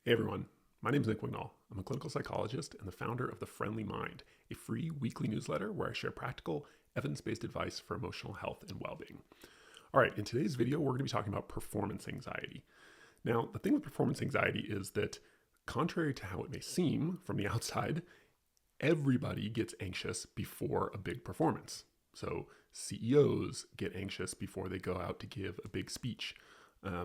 Hey everyone, my name is Nick Wignall. I'm a clinical psychologist and the founder of The Friendly Mind, a free weekly newsletter where I share practical, evidence-based advice for emotional health and well-being. All right, in today's video, we're going to be talking about performance anxiety. Now, the thing with performance anxiety is that, contrary to how it may seem from the outside, everybody gets anxious before a big performance. So CEOs get anxious before they go out to give a big speech.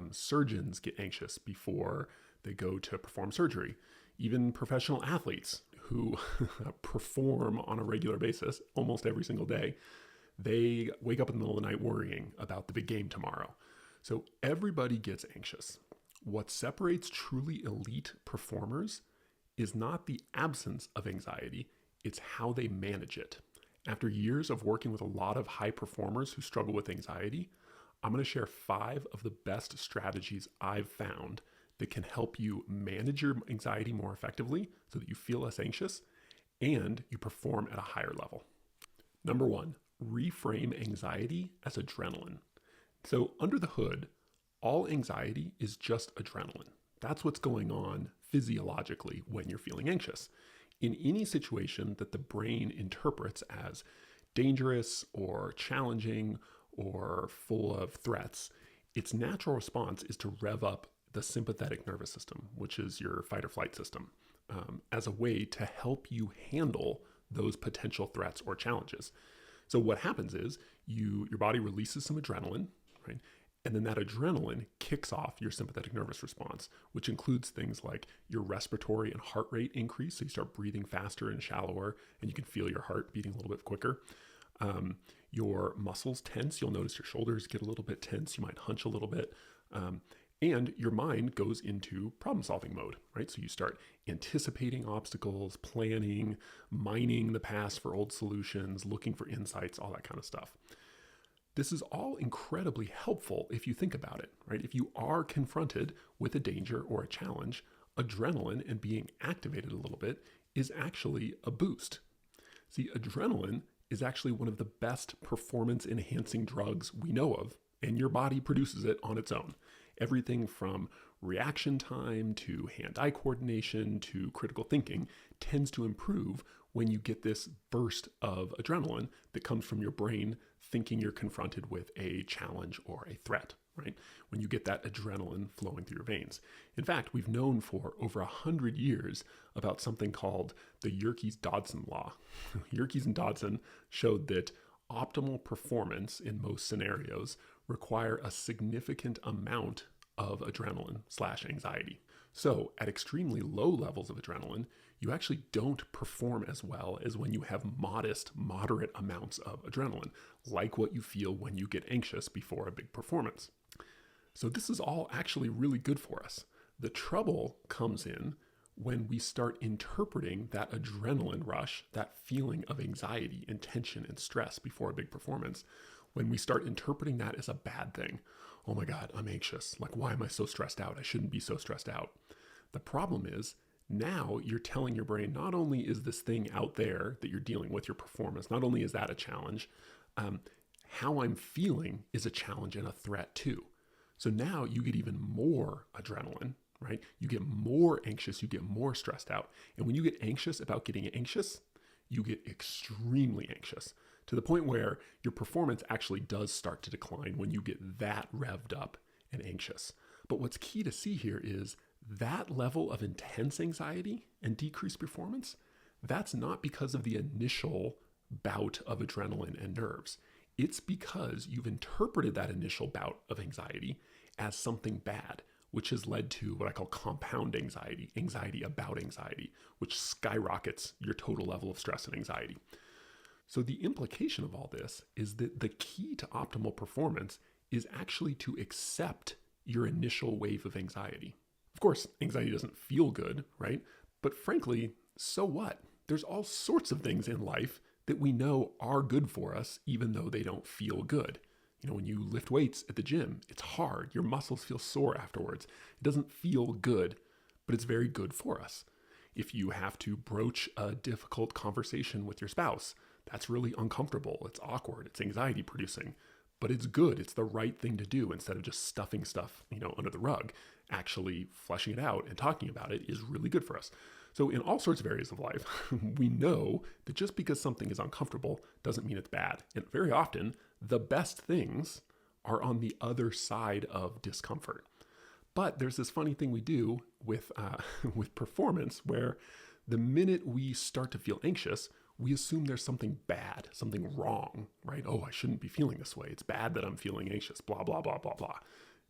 Surgeons get anxious before they go to perform surgery. Even professional athletes who perform on a regular basis almost every single day, they wake up in the middle of the night worrying about the big game tomorrow. So everybody gets anxious. What separates truly elite performers is not the absence of anxiety, it's how they manage it. After years of working with a lot of high performers who struggle with anxiety, I'm going to share 5 of the best strategies I've found that can help you manage your anxiety more effectively so that you feel less anxious and you perform at a higher level. Number 1, reframe anxiety as adrenaline. So under the hood, all anxiety is just adrenaline. That's what's going on physiologically when you're feeling anxious. In any situation that the brain interprets as dangerous or challenging or full of threats, its natural response is to rev up the sympathetic nervous system, which is your fight or flight system, as a way to help you handle those potential threats or challenges. So what happens is your body releases some adrenaline, right? And then that adrenaline kicks off your sympathetic nervous response, which includes things like your respiratory and heart rate increase. So you start breathing faster and shallower, and you can feel your heart beating a little bit quicker. Your muscles tense. You'll notice your shoulders get a little bit tense. You might hunch a little bit. And your mind goes into problem-solving mode, right? So you start anticipating obstacles, planning, mining the past for old solutions, looking for insights, all that kind of stuff. This is all incredibly helpful if you think about it, right? If you are confronted with a danger or a challenge, adrenaline and being activated a little bit is actually a boost. See, adrenaline is actually one of the best performance-enhancing drugs we know of, and your body produces it on its own. Everything from reaction time to hand-eye coordination to critical thinking tends to improve when you get this burst of adrenaline that comes from your brain thinking you're confronted with a challenge or a threat, right? When you get that adrenaline flowing through your veins. In fact, we've known for over 100 years about something called the Yerkes-Dodson law. Yerkes and Dodson showed that optimal performance in most scenarios require a significant amount of adrenaline/anxiety. So at extremely low levels of adrenaline, you actually don't perform as well as when you have modest, moderate amounts of adrenaline, like what you feel when you get anxious before a big performance. So this is all actually really good for us. The trouble comes in when we start interpreting that adrenaline rush, that feeling of anxiety and tension and stress before a big performance, when we start interpreting that as a bad thing. Oh my God, I'm anxious. Like, why am I so stressed out? I shouldn't be so stressed out. The problem is now you're telling your brain, not only is this thing out there that you're dealing with, your performance, not only is that a challenge, how I'm feeling is a challenge and a threat too. So now you get even more adrenaline, right? You get more anxious, you get more stressed out. And when you get anxious about getting anxious, you get extremely anxious to the point where your performance actually does start to decline when you get that revved up and anxious. But what's key to see here is that level of intense anxiety and decreased performance, that's not because of the initial bout of adrenaline and nerves. It's because you've interpreted that initial bout of anxiety as something bad, which has led to what I call compound anxiety, anxiety about anxiety, which skyrockets your total level of stress and anxiety. So the implication of all this is that the key to optimal performance is actually to accept your initial wave of anxiety. Of course, anxiety doesn't feel good, right? But frankly, so what? There's all sorts of things in life that we know are good for us, even though they don't feel good. You know, when you lift weights at the gym, it's hard. Your muscles feel sore afterwards. It doesn't feel good, but it's very good for us. If you have to broach a difficult conversation with your spouse, that's really uncomfortable. It's awkward. It's anxiety producing, but it's good. It's the right thing to do instead of just stuffing stuff, under the rug. actually fleshing it out and talking about it is really good for us. So in all sorts of areas of life, we know that just because something is uncomfortable doesn't mean it's bad. And very often, the best things are on the other side of discomfort. But there's this funny thing we do with with performance where the minute we start to feel anxious, we assume there's something bad, something wrong, right? Oh, I shouldn't be feeling this way. It's bad that I'm feeling anxious, blah, blah, blah, blah, blah.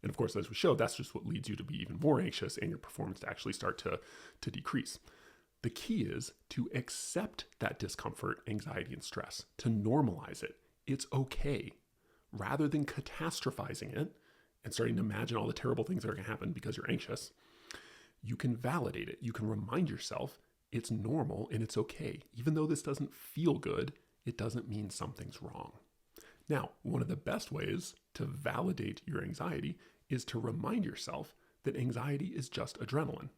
And of course, as we showed, that's just what leads you to be even more anxious and your performance to actually start to decrease. The key is to accept that discomfort, anxiety, and stress, to normalize it. It's okay. Rather than catastrophizing it and starting to imagine all the terrible things that are going to happen because you're anxious, you can validate it. You can remind yourself it's normal and it's okay. Even though this doesn't feel good, it doesn't mean something's wrong. Now, one of the best ways to validate your anxiety is to remind yourself that anxiety is just adrenaline.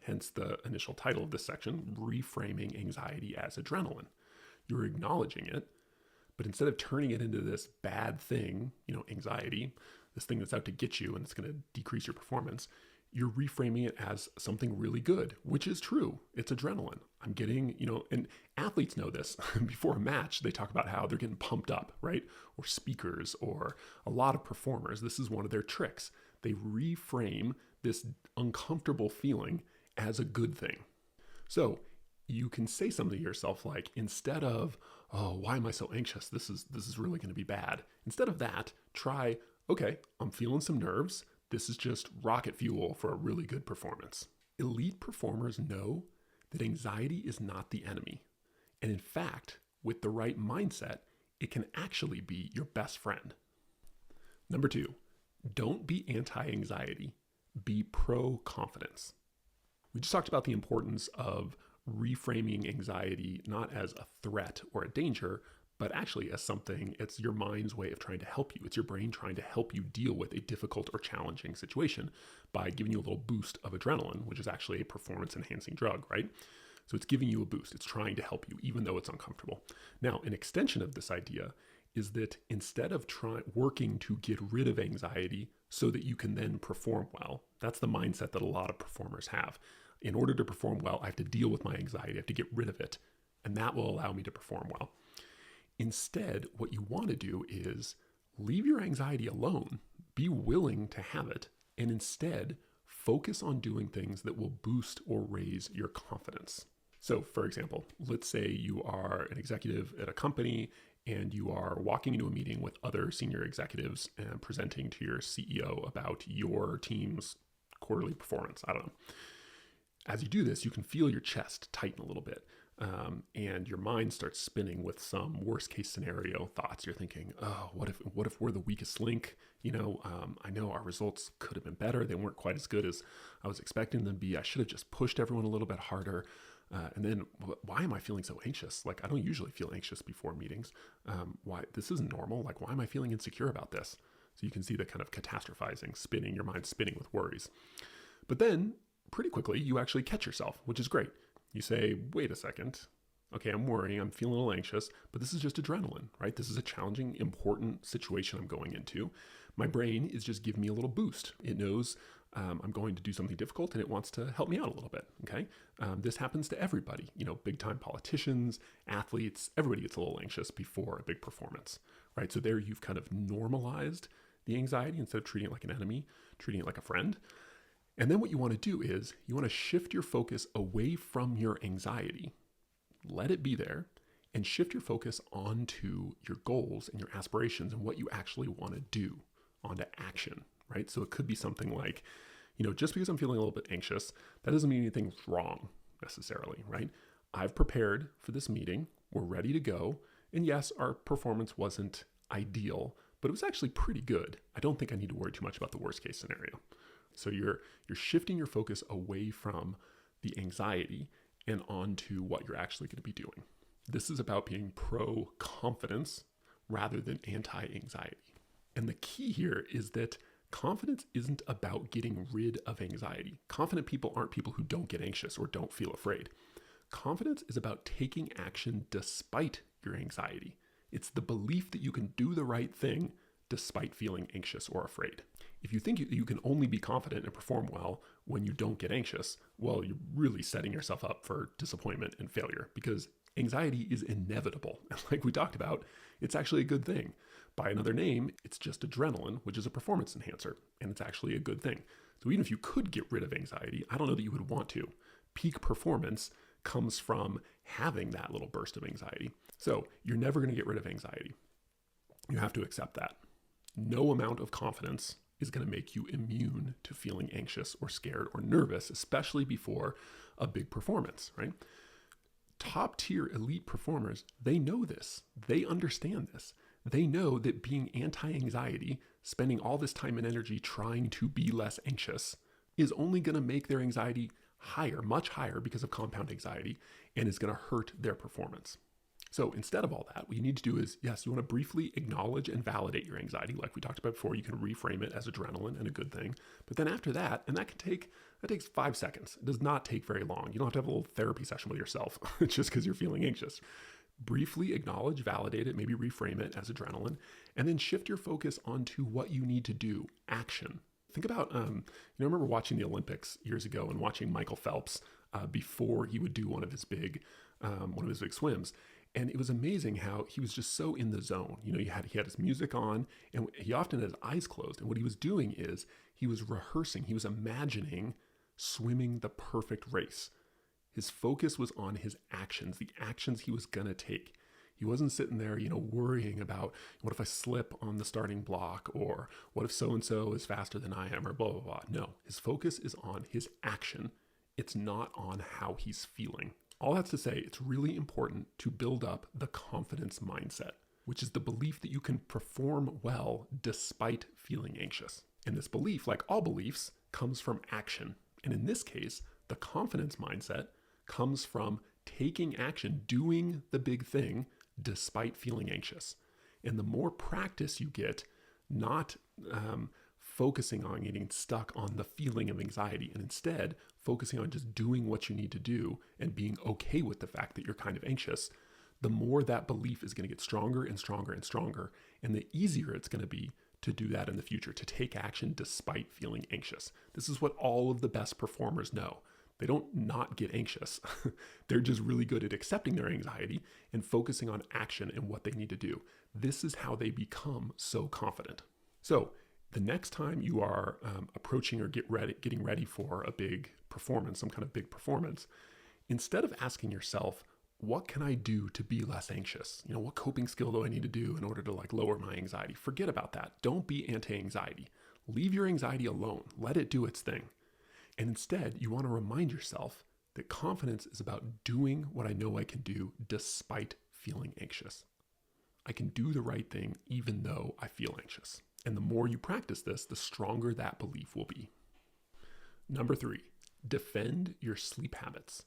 Hence the initial title of this section, Reframing Anxiety as Adrenaline. You're acknowledging it, but instead of turning it into this bad thing, anxiety, this thing that's out to get you and it's going to decrease your performance, you're reframing it as something really good, which is true. It's adrenaline. I'm getting, and athletes know this. Before a match, they talk about how they're getting pumped up, right? Or speakers or a lot of performers. This is one of their tricks. They reframe this uncomfortable feeling as a good thing. So you can say something to yourself like, instead of, oh, why am I so anxious? This is really going to be bad. Instead of that, try, okay, I'm feeling some nerves. This is just rocket fuel for a really good performance. Elite performers know that anxiety is not the enemy. And in fact, with the right mindset, it can actually be your best friend. Number 2, don't be anti-anxiety, be pro-confidence. We just talked about the importance of reframing anxiety not as a threat or a danger, but actually as something, it's your mind's way of trying to help you. It's your brain trying to help you deal with a difficult or challenging situation by giving you a little boost of adrenaline, which is actually a performance-enhancing drug, right? So it's giving you a boost. It's trying to help you, even though it's uncomfortable. Now, an extension of this idea is that instead of working to get rid of anxiety so that you can then perform well, that's the mindset that a lot of performers have. In order to perform well, I have to deal with my anxiety. I have to get rid of it, and that will allow me to perform well. Instead, what you want to do is leave your anxiety alone, be willing to have it, and instead focus on doing things that will boost or raise your confidence. So, for example, let's say you are an executive at a company and you are walking into a meeting with other senior executives and presenting to your CEO about your team's quarterly performance. I don't know. As you do this, you can feel your chest tighten a little bit. And your mind starts spinning with some worst case scenario thoughts. You're thinking, oh, what if we're the weakest link? I know our results could have been better. They weren't quite as good as I was expecting them to be. I should have just pushed everyone a little bit harder. And then why am I feeling so anxious? Like, I don't usually feel anxious before meetings. Why? This isn't normal. Like, why am I feeling insecure about this? So you can see the kind of catastrophizing, spinning, your mind spinning with worries. But then pretty quickly, you actually catch yourself, which is great. You say, wait a second. Okay, I'm worrying, I'm feeling a little anxious, but this is just adrenaline, right? This is a challenging, important situation I'm going into. My brain is just giving me a little boost. It knows I'm going to do something difficult and it wants to help me out a little bit, okay? This happens to everybody, big time politicians, athletes, everybody gets a little anxious before a big performance, right? So there you've kind of normalized the anxiety instead of treating it like an enemy, treating it like a friend. And then what you want to do is you want to shift your focus away from your anxiety, let it be there, and shift your focus onto your goals and your aspirations and what you actually want to do, onto action, right? So it could be something like, just because I'm feeling a little bit anxious, that doesn't mean anything's wrong necessarily, right? I've prepared for this meeting. We're ready to go. And yes, our performance wasn't ideal, but it was actually pretty good. I don't think I need to worry too much about the worst case scenario. So you're shifting your focus away from the anxiety and onto what you're actually going to be doing. This is about being pro-confidence rather than anti-anxiety. And the key here is that confidence isn't about getting rid of anxiety. Confident people aren't people who don't get anxious or don't feel afraid. Confidence is about taking action despite your anxiety. It's the belief that you can do the right thing despite feeling anxious or afraid. If you think you can only be confident and perform well when you don't get anxious, well, you're really setting yourself up for disappointment and failure, because anxiety is inevitable. And like we talked about, it's actually a good thing. By another name, it's just adrenaline, which is a performance enhancer, and it's actually a good thing. So even if you could get rid of anxiety, I don't know that you would want to. Peak performance comes from having that little burst of anxiety. So you're never going to get rid of anxiety. You have to accept that. No amount of confidence is going to make you immune to feeling anxious or scared or nervous, especially before a big performance, right? Top tier elite performers, they know this. They understand this. They know that being anti-anxiety, spending all this time and energy trying to be less anxious, is only going to make their anxiety higher, much higher because of compound anxiety, and is going to hurt their performance. So instead of all that, what you need to do is, yes, you want to briefly acknowledge and validate your anxiety. Like we talked about before, you can reframe it as adrenaline and a good thing. But then after that, and that takes 5 seconds. It does not take very long. You don't have to have a little therapy session with yourself just because you're feeling anxious. Briefly acknowledge, validate it, maybe reframe it as adrenaline, and then shift your focus onto what you need to do, action. Think about, I remember watching the Olympics years ago and watching Michael Phelps before he would do one of his big swims. And it was amazing how he was just so in the zone. He had his music on, and he often had his eyes closed. And what he was doing is he was rehearsing, he was imagining swimming the perfect race. His focus was on his actions, the actions he was gonna take. He wasn't sitting there, worrying about what if I slip on the starting block, or what if so-and-so is faster than I am, or blah, blah, blah. No, his focus is on his action. It's not on how he's feeling. All that's to say, it's really important to build up the confidence mindset, which is the belief that you can perform well despite feeling anxious. And this belief, like all beliefs, comes from action. And in this case, the confidence mindset comes from taking action, doing the big thing despite feeling anxious. And the more practice you get, not focusing on getting stuck on the feeling of anxiety, and instead focusing on just doing what you need to do and being okay with the fact that you're kind of anxious, the more that belief is going to get stronger and stronger and stronger, and the easier it's going to be to do that in the future, to take action despite feeling anxious. This is what all of the best performers know. They don't not get anxious. They're just really good at accepting their anxiety and focusing on action and what they need to do. This is how they become so confident. So the next time you are approaching or getting ready for a big performance, some kind of big performance, instead of asking yourself, what can I do to be less anxious? What coping skill do I need to do in order to lower my anxiety? Forget about that. Don't be anti-anxiety. Leave your anxiety alone. Let it do its thing. And instead, you want to remind yourself that confidence is about doing what I know I can do despite feeling anxious. I can do the right thing even though I feel anxious. And the more you practice this, the stronger that belief will be. Number 3, defend your sleep habits.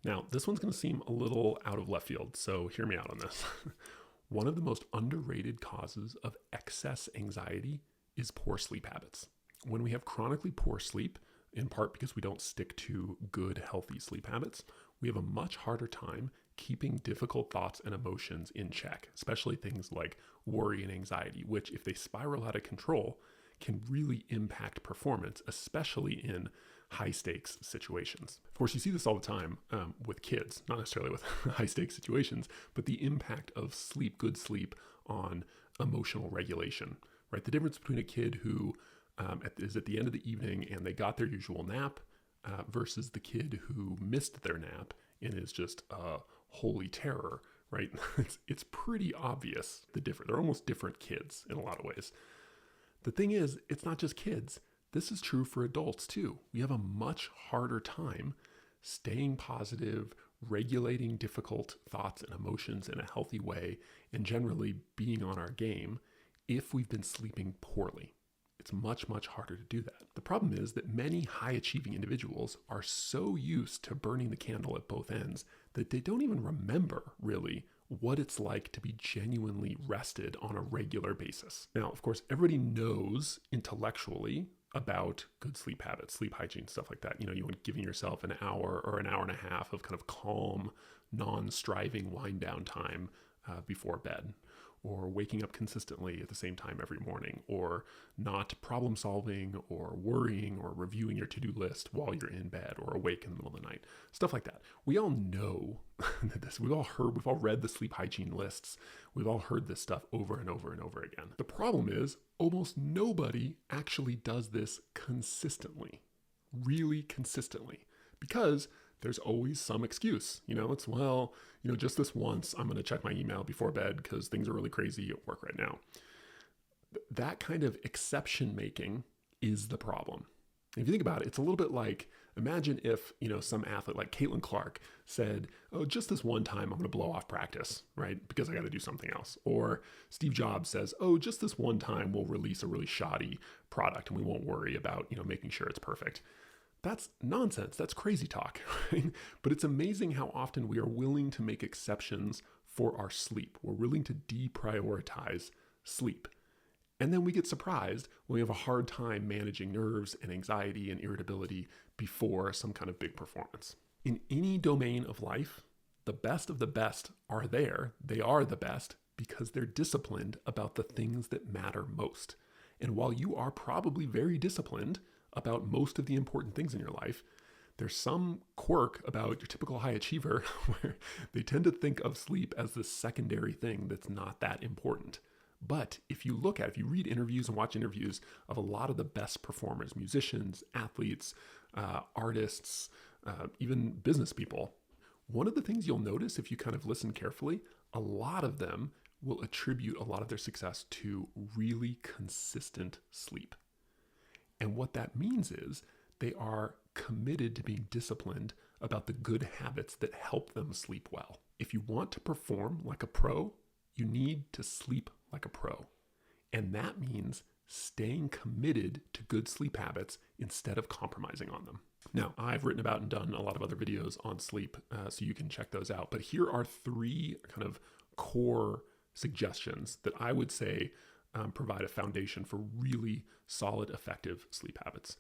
Now, this one's going to seem a little out of left field, so hear me out on this. One of the most underrated causes of excess anxiety is poor sleep habits. When we have chronically poor sleep, in part because we don't stick to good, healthy sleep habits, we have a much harder time keeping difficult thoughts and emotions in check, especially things like worry and anxiety, which, if they spiral out of control, can really impact performance, especially in high stakes situations. Of course, you see this all the time with kids, not necessarily with high stakes situations, but the impact of sleep, good sleep, on emotional regulation, right? The difference between a kid who is at the end of the evening and they got their usual nap versus the kid who missed their nap and is just holy terror, right? It's pretty obvious the difference. They're almost different kids in a lot of ways. The thing is, it's not just kids. This is true for adults too. We have a much harder time staying positive, regulating difficult thoughts and emotions in a healthy way, and generally being on our game if we've been sleeping poorly. It's much, much harder to do that. The problem is that many high-achieving individuals are so used to burning the candle at both ends that they don't even remember, really, what it's like to be genuinely rested on a regular basis. Now, of course, everybody knows intellectually about good sleep habits, sleep hygiene, stuff like that. You want giving yourself an hour or an hour and a half of kind of calm, non-striving wind down time before bed. or waking up consistently at the same time every morning, or not problem solving or worrying or reviewing your to-do list while you're in bed or awake in the middle of the night. Stuff like that. We all know this. We've all read the sleep hygiene lists. We've all heard this stuff over and over and over again. The problem is almost nobody actually does this consistently, really consistently, because there's always some excuse. It's, just this once, I'm going to check my email before bed because things are really crazy at work right now. That kind of exception making is the problem. If you think about it, it's a little bit like, imagine if, some athlete like Caitlin Clark said, oh, just this one time I'm going to blow off practice, right? Because I got to do something else. Or Steve Jobs says, oh, just this one time we'll release a really shoddy product and we won't worry about, making sure it's perfect. That's nonsense. That's crazy talk, right? But it's amazing how often we are willing to make exceptions for our sleep. We're willing to deprioritize sleep. And then we get surprised when we have a hard time managing nerves and anxiety and irritability before some kind of big performance. In any domain of life, the best of the best are there. They are the best because they're disciplined about the things that matter most. And while you are probably very disciplined about most of the important things in your life, there's some quirk about your typical high achiever where they tend to think of sleep as the secondary thing that's not that important. But if you read interviews and watch interviews of a lot of the best performers, musicians, athletes, artists, even business people, one of the things you'll notice if you kind of listen carefully, a lot of them will attribute a lot of their success to really consistent sleep. And what that means is they are committed to being disciplined about the good habits that help them sleep well. If you want to perform like a pro, you need to sleep like a pro. And that means staying committed to good sleep habits instead of compromising on them. Now, I've written about and done a lot of other videos on sleep, so you can check those out. But here are 3 kind of core suggestions that I would say provide a foundation for really solid, effective sleep habits.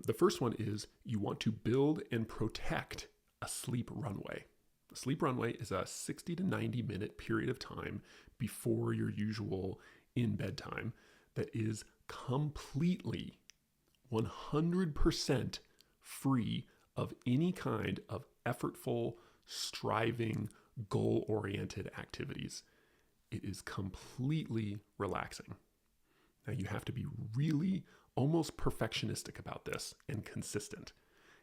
The first one is you want to build and protect a sleep runway. A sleep runway is a 60 to 90 minute period of time before your usual in-bed time that is completely 100% free of any kind of effortful, striving, goal-oriented activities. It is completely relaxing. Now you have to be really almost perfectionistic about this and consistent.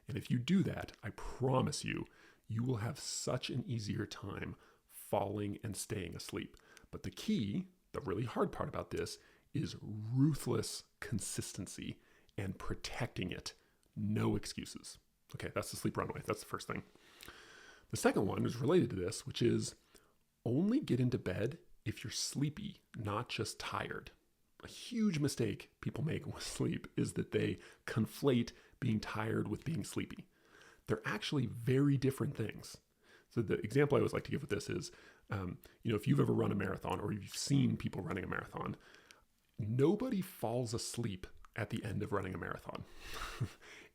And if you do that, I promise you, you will have such an easier time falling and staying asleep. But the key, the really hard part about this, is ruthless consistency and protecting it. No excuses. Okay, that's the sleep runway. That's the first thing. The second one is related to this, which is only get into bed if you're sleepy, not just tired. A huge mistake people make with sleep is that they conflate being tired with being sleepy. They're actually very different things. So the example I always like to give with this is, if you've ever run a marathon or you've seen people running a marathon, nobody falls asleep at the end of running a marathon.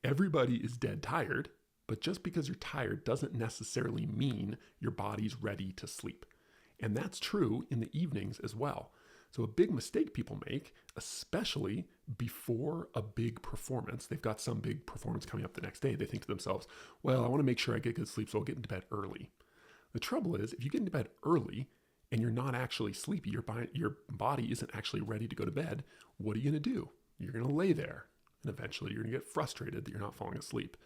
Everybody is dead tired, but just because you're tired doesn't necessarily mean your body's ready to sleep. And that's true in the evenings as well. So a big mistake people make, especially before a big performance, they've got some big performance coming up the next day. They think to themselves, well, I want to make sure I get good sleep, so I'll get into bed early. The trouble is, if you get into bed early and you're not actually sleepy, your body isn't actually ready to go to bed, what are you going to do? You're going to lay there, and eventually you're going to get frustrated that you're not falling asleep.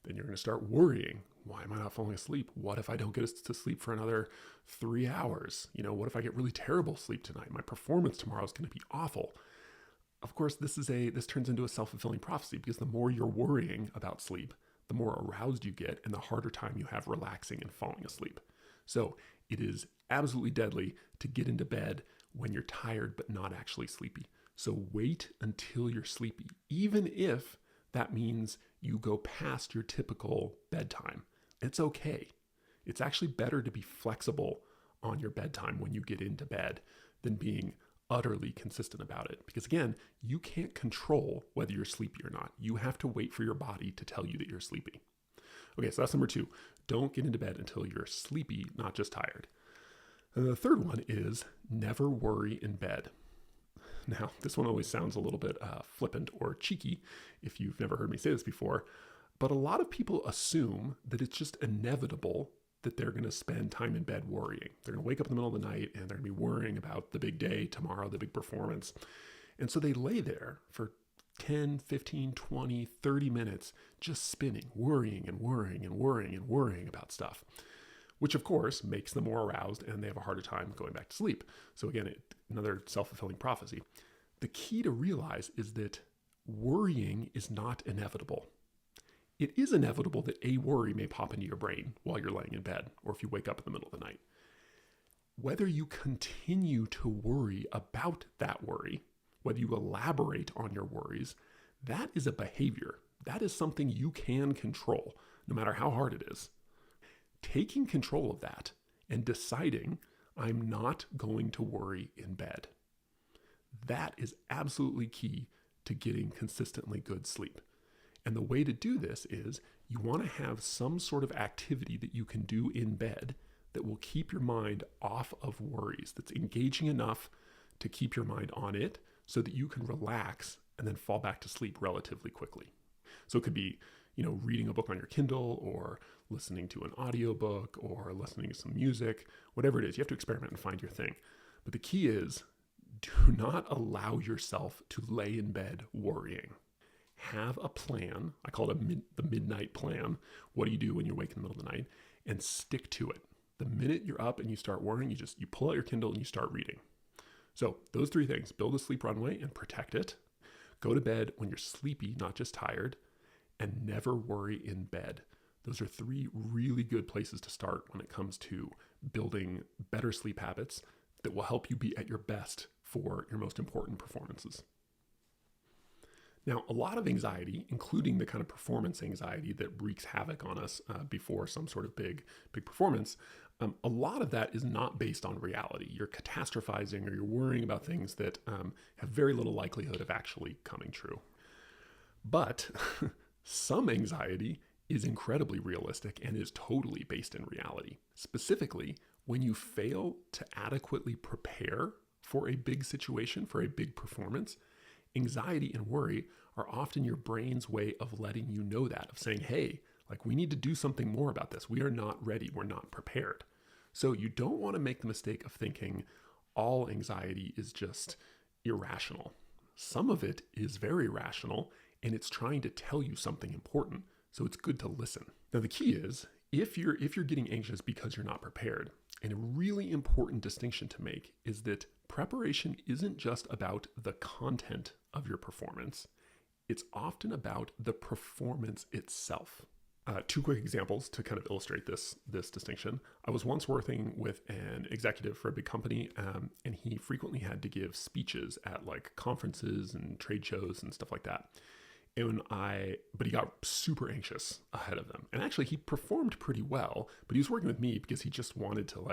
Then you're going to start worrying, why am I not falling asleep? What if I don't get to sleep for another 3 hours? What if I get really terrible sleep tonight? My performance tomorrow is going to be awful. Of course, this turns into a self-fulfilling prophecy, because the more you're worrying about sleep, the more aroused you get and the harder time you have relaxing and falling asleep. So it is absolutely deadly to get into bed when you're tired but not actually sleepy. So wait until you're sleepy, even if that means you go past your typical bedtime. It's okay. It's actually better to be flexible on your bedtime when you get into bed than being utterly consistent about it. Because again, you can't control whether you're sleepy or not. You have to wait for your body to tell you that you're sleepy. Okay, so that's number 2. Don't get into bed until you're sleepy, not just tired. And the third one is never worry in bed. Now, this one always sounds a little bit flippant or cheeky if you've never heard me say this before, but a lot of people assume that it's just inevitable that they're going to spend time in bed worrying. They're going to wake up in the middle of the night and they're going to be worrying about the big day tomorrow, the big performance. And so they lay there for 10, 15, 20, 30 minutes just spinning, worrying and worrying and worrying and worrying about stuff, which of course makes them more aroused and they have a harder time going back to sleep. So again, another self-fulfilling prophecy. The key to realize is that worrying is not inevitable. It is inevitable that a worry may pop into your brain while you're laying in bed or if you wake up in the middle of the night. Whether you continue to worry about that worry, whether you elaborate on your worries, that is a behavior. That is something you can control, no matter how hard it is. Taking control of that and deciding, I'm not going to worry in bed. That is absolutely key to getting consistently good sleep. And the way to do this is you want to have some sort of activity that you can do in bed that will keep your mind off of worries, that's engaging enough to keep your mind on it so that you can relax and then fall back to sleep relatively quickly. So it could be, reading a book on your Kindle or listening to an audiobook or listening to some music, whatever it is. You have to experiment and find your thing. But the key is do not allow yourself to lay in bed worrying. Have a plan. I call it the midnight plan. What do you do when you're awake in the middle of the night? And stick to it. The minute you're up and you start worrying, you pull out your Kindle and you start reading. So those three things: build a sleep runway and protect it. Go to bed when you're sleepy, not just tired, and never worry in bed. Those are three really good places to start when it comes to building better sleep habits that will help you be at your best for your most important performances. Now, a lot of anxiety, including the kind of performance anxiety that wreaks havoc on us before some sort of big performance, a lot of that is not based on reality. You're catastrophizing or you're worrying about things that have very little likelihood of actually coming true. But some anxiety is incredibly realistic and is totally based in reality. Specifically, when you fail to adequately prepare for a big situation, for a big performance, anxiety and worry are often your brain's way of letting you know that, of saying, hey, we need to do something more about this. We are not ready. We're not prepared. So you don't want to make the mistake of thinking all anxiety is just irrational. Some of it is very rational and it's trying to tell you something important. So it's good to listen. Now, the key is if you're getting anxious because you're not prepared, and a really important distinction to make is that preparation isn't just about the content of your performance. It's often about the performance itself. Two quick examples to kind of illustrate this distinction. I was once working with an executive for a big company, and he frequently had to give speeches at conferences and trade shows and stuff like that. But he got super anxious ahead of them. And actually he performed pretty well, but he was working with me because he just wanted to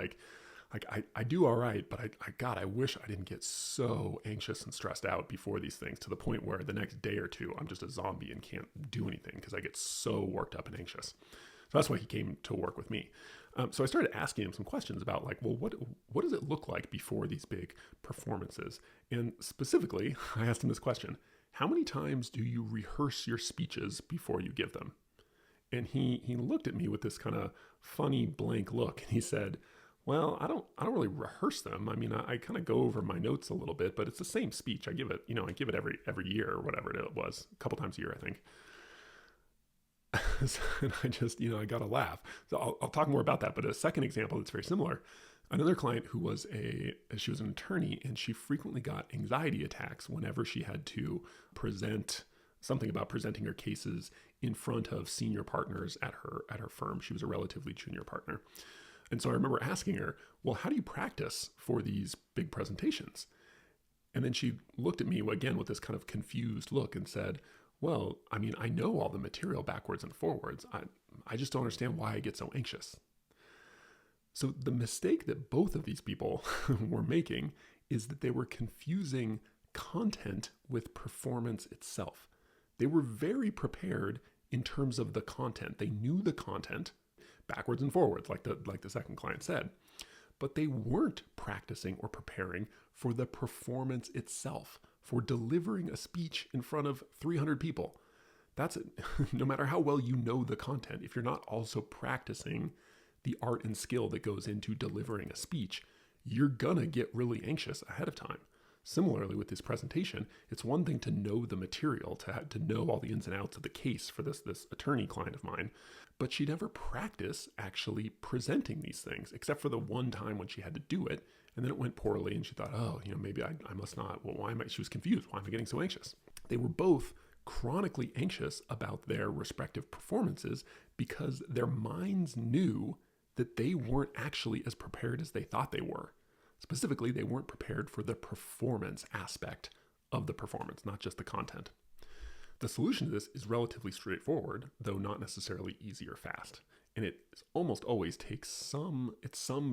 I do all right, but I wish I didn't get so anxious and stressed out before these things to the point where the next day or two, I'm just a zombie and can't do anything because I get so worked up and anxious. So that's why he came to work with me. So I started asking him some questions about what does it look like before these big performances? And specifically, I asked him this question: how many times do you rehearse your speeches before you give them? And he looked at me with this kind of funny blank look, and he said, well, I don't really rehearse them. I mean, I kind of go over my notes a little bit, but it's the same speech. I give it every year or whatever it was, a couple times a year, I think. And I just, I got to laugh. So I'll talk more about that. But a second example that's very similar, another client who was she was an attorney, and she frequently got anxiety attacks whenever she had to present something about presenting her cases in front of senior partners at her firm. She was a relatively junior partner. And so I remember asking her, well, how do you practice for these big presentations? And then she looked at me again with this kind of confused look and said, well, I mean, I know all the material backwards and forwards. I just don't understand why I get so anxious. So the mistake that both of these people were making is that they were confusing content with performance itself. They were very prepared in terms of the content. They knew the content backwards and forwards, like the second client said. but they weren't practicing or preparing for the performance itself, for delivering a speech in front of 300 people. That's it. No matter how well you know the content, if you're not also practicing the art and skill that goes into delivering a speech, you're gonna get really anxious ahead of time. Similarly, with this presentation, it's one thing to know the material, to know all the ins and outs of the case for this attorney client of mine, but she never practiced actually presenting these things, except for the one time when she had to do it, and then it went poorly, and she thought, oh, maybe I must not. Well, she was confused. Why am I getting so anxious? They were both chronically anxious about their respective performances because their minds knew that they weren't actually as prepared as they thought they were. Specifically, they weren't prepared for the performance aspect of the performance, not just the content. The solution to this is relatively straightforward, though not necessarily easy or fast. And it almost always takes some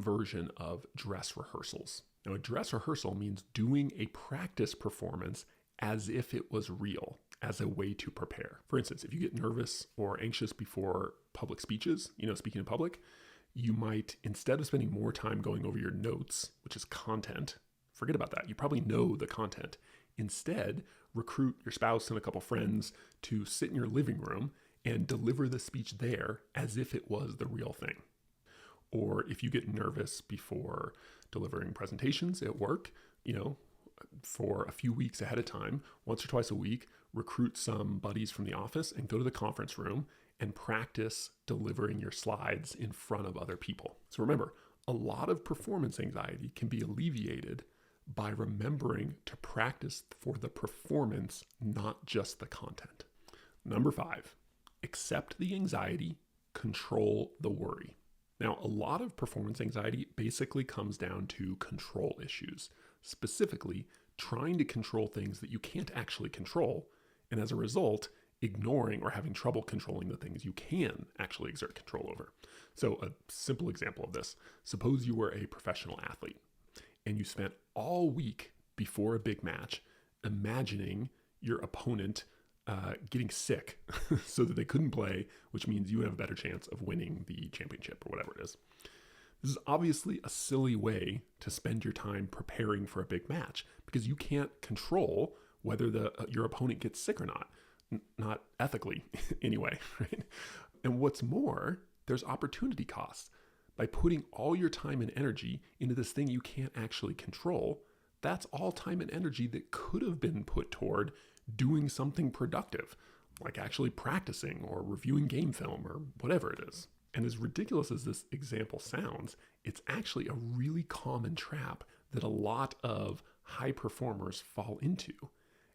version of dress rehearsals. Now, a dress rehearsal means doing a practice performance as if it was real, as a way to prepare. For instance, if you get nervous or anxious before public speeches, speaking in public, you might, instead of spending more time going over your notes, which is content, forget about that. You probably know the content. Instead, recruit your spouse and a couple friends to sit in your living room and deliver the speech there as if it was the real thing. Or if you get nervous before delivering presentations at work, for a few weeks ahead of time, once or twice a week, recruit some buddies from the office and go to the conference room and practice delivering your slides in front of other people. So remember, a lot of performance anxiety can be alleviated by remembering to practice for the performance, not just the content. Number 5, accept the anxiety, control the worry. Now, a lot of performance anxiety basically comes down to control issues, specifically trying to control things that you can't actually control, and as a result, ignoring or having trouble controlling the things you can actually exert control over. So a simple example of this, suppose you were a professional athlete and you spent all week before a big match imagining your opponent getting sick so that they couldn't play, which means you would have a better chance of winning the championship or whatever it is. This is obviously a silly way to spend your time preparing for a big match because you can't control whether your opponent gets sick or not. Not ethically anyway, right? And what's more, there's opportunity costs. By putting all your time and energy into this thing you can't actually control, that's all time and energy that could have been put toward doing something productive, like actually practicing or reviewing game film or whatever it is. And as ridiculous as this example sounds, it's actually a really common trap that a lot of high performers fall into.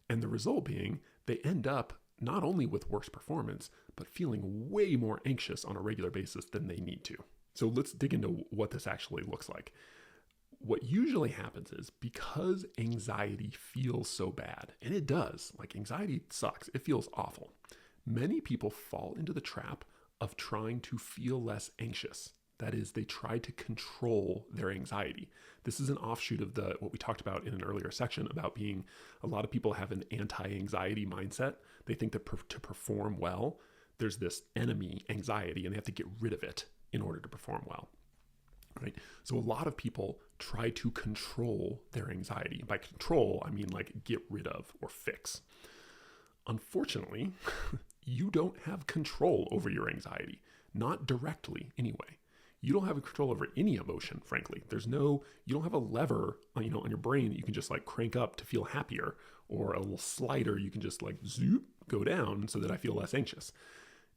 And the result being they end up not only with worse performance, but feeling way more anxious on a regular basis than they need to. So let's dig into what this actually looks like. What usually happens is because anxiety feels so bad, and it does, like anxiety sucks, it feels awful. Many people fall into the trap of trying to feel less anxious. That is, they try to control their anxiety. This is an offshoot of what we talked about in an earlier section about being, a lot of people have an anti-anxiety mindset. They think that to perform well, there's this enemy anxiety and they have to get rid of it in order to perform well. Right? So a lot of people try to control their anxiety. By control, I mean like get rid of or fix. Unfortunately, you don't have control over your anxiety, not directly anyway. You don't have control over any emotion, frankly. You don't have a lever, on your brain that you can just like crank up to feel happier, or a little slider you can just like zoop, go down so that I feel less anxious.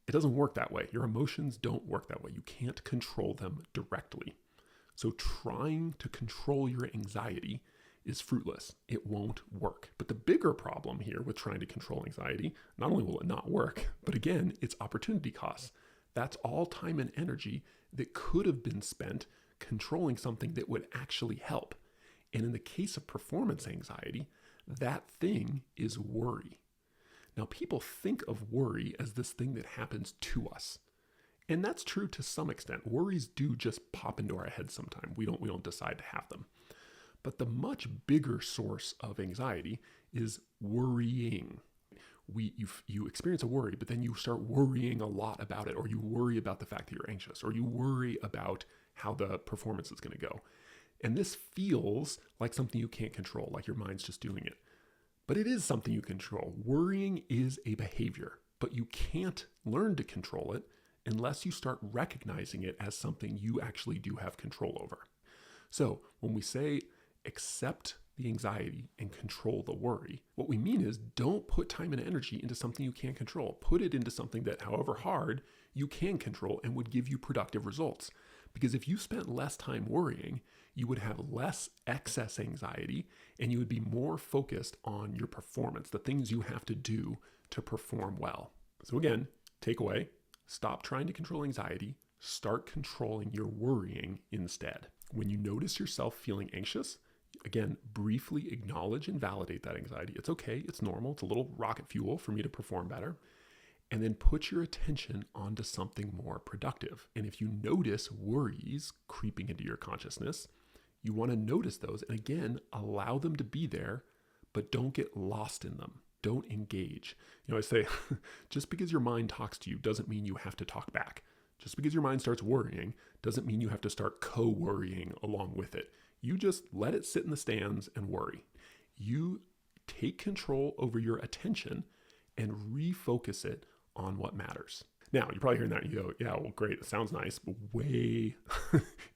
It doesn't work that way. Your emotions don't work that way. You can't control them directly. So trying to control your anxiety is fruitless. It won't work. But the bigger problem here with trying to control anxiety, not only will it not work, but again, it's opportunity costs. That's all time and energy that could have been spent controlling something that would actually help. And in the case of performance anxiety, that thing is worry. Now, people think of worry as this thing that happens to us. And that's true to some extent. Worries do just pop into our heads sometime. We don't decide to have them. But the much bigger source of anxiety is worrying. You experience a worry, but then you start worrying a lot about it, or you worry about the fact that you're anxious, or you worry about how the performance is going to go. And this feels like something you can't control, like your mind's just doing it. But it is something you control. Worrying is a behavior, but you can't learn to control it unless you start recognizing it as something you actually do have control over. So when we say accept the anxiety and control the worry, what we mean is don't put time and energy into something you can't control. Put it into something that, however hard, you can control and would give you productive results. Because if you spent less time worrying, you would have less excess anxiety and you would be more focused on your performance, the things you have to do to perform well. So again, takeaway, stop trying to control anxiety, start controlling your worrying instead. When you notice yourself feeling anxious, again, briefly acknowledge and validate that anxiety. It's okay, it's normal, it's a little rocket fuel for me to perform better. And then put your attention onto something more productive. And if you notice worries creeping into your consciousness, you want to notice those and again, allow them to be there, but don't get lost in them. Don't engage. I say, just because your mind talks to you doesn't mean you have to talk back. Just because your mind starts worrying doesn't mean you have to start co-worrying along with it. You just let it sit in the stands and worry. You take control over your attention and refocus it on what matters. Now, you're probably hearing that and you go, yeah, well, great, that sounds nice, but way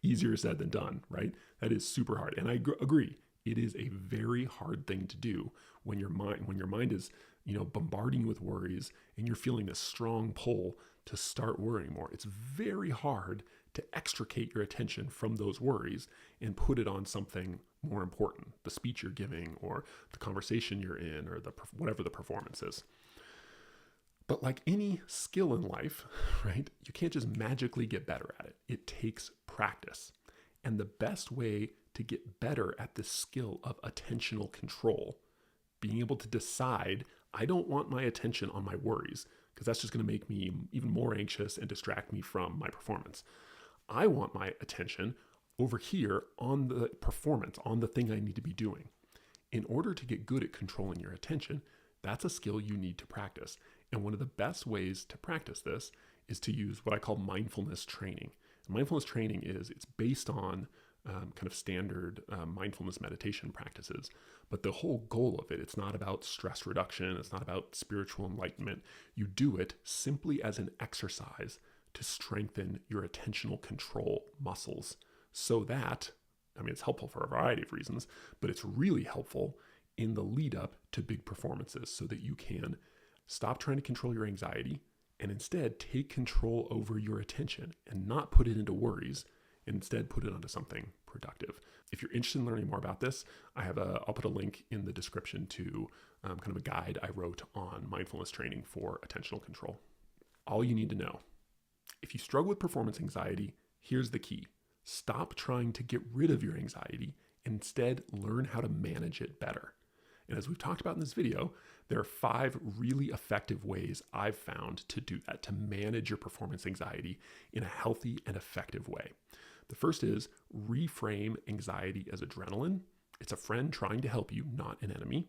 easier said than done, right? That is super hard. And I agree. It is a very hard thing to do when your mind is, bombarding you with worries and you're feeling this strong pull to start worrying more. It's very hard to extricate your attention from those worries and put it on something more important, the speech you're giving or the conversation you're in or whatever the performance is. But like any skill in life, right, you can't just magically get better at it. It takes practice. And the best way to get better at this skill of attentional control, being able to decide, I don't want my attention on my worries, because that's just going to make me even more anxious and distract me from my performance. I want my attention over here on the performance, on the thing I need to be doing. In order to get good at controlling your attention, that's a skill you need to practice. And one of the best ways to practice this is to use what I call mindfulness training. And mindfulness training it's based on kind of standard mindfulness meditation practices. But the whole goal of it, it's not about stress reduction. It's not about spiritual enlightenment. You do it simply as an exercise to strengthen your attentional control muscles so that, it's helpful for a variety of reasons, but it's really helpful in the lead up to big performances so that you can stop trying to control your anxiety and instead take control over your attention and not put it into worries and instead put it onto something productive. If you're interested in learning more about this, I'll put a link in the description to kind of a guide I wrote on mindfulness training for attentional control. All you need to know, if you struggle with performance anxiety, here's the key. Stop trying to get rid of your anxiety and instead learn how to manage it better. And as we've talked about in this video, there are 5 really effective ways I've found to do that, to manage your performance anxiety in a healthy and effective way. The first is reframe anxiety as adrenaline. It's a friend trying to help you, not an enemy.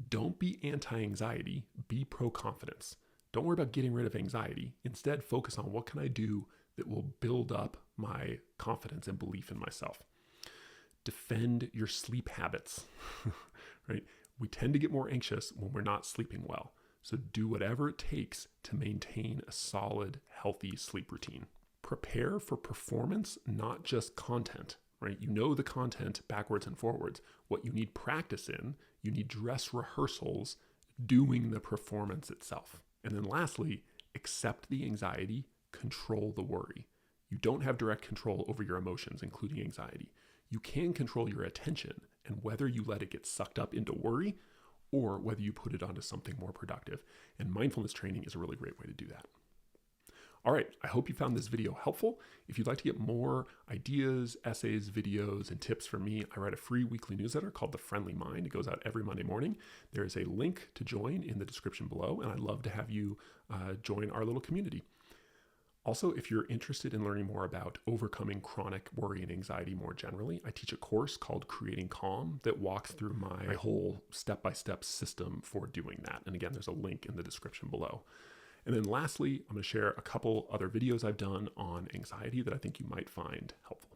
Don't be anti-anxiety, be pro-confidence. Don't worry about getting rid of anxiety. Instead, focus on what can I do that will build up my confidence and belief in myself. Defend your sleep habits, right? We tend to get more anxious when we're not sleeping well. So do whatever it takes to maintain a solid, healthy sleep routine. Prepare for performance, not just content, right? You know the content backwards and forwards. What you need practice in, you need dress rehearsals doing the performance itself. And then lastly, accept the anxiety, control the worry. You don't have direct control over your emotions, including anxiety. You can control your attention and whether you let it get sucked up into worry or whether you put it onto something more productive. And mindfulness training is a really great way to do that. All right, I hope you found this video helpful. If you'd like to get more ideas, essays, videos, and tips from me, I write a free weekly newsletter called The Friendly Mind. It goes out every Monday morning. There is a link to join in the description below, and I'd love to have you join our little community. Also, if you're interested in learning more about overcoming chronic worry and anxiety more generally, I teach a course called Creating Calm that walks through my whole step-by-step system for doing that. And again, there's a link in the description below. And then lastly, I'm going to share a couple other videos I've done on anxiety that I think you might find helpful.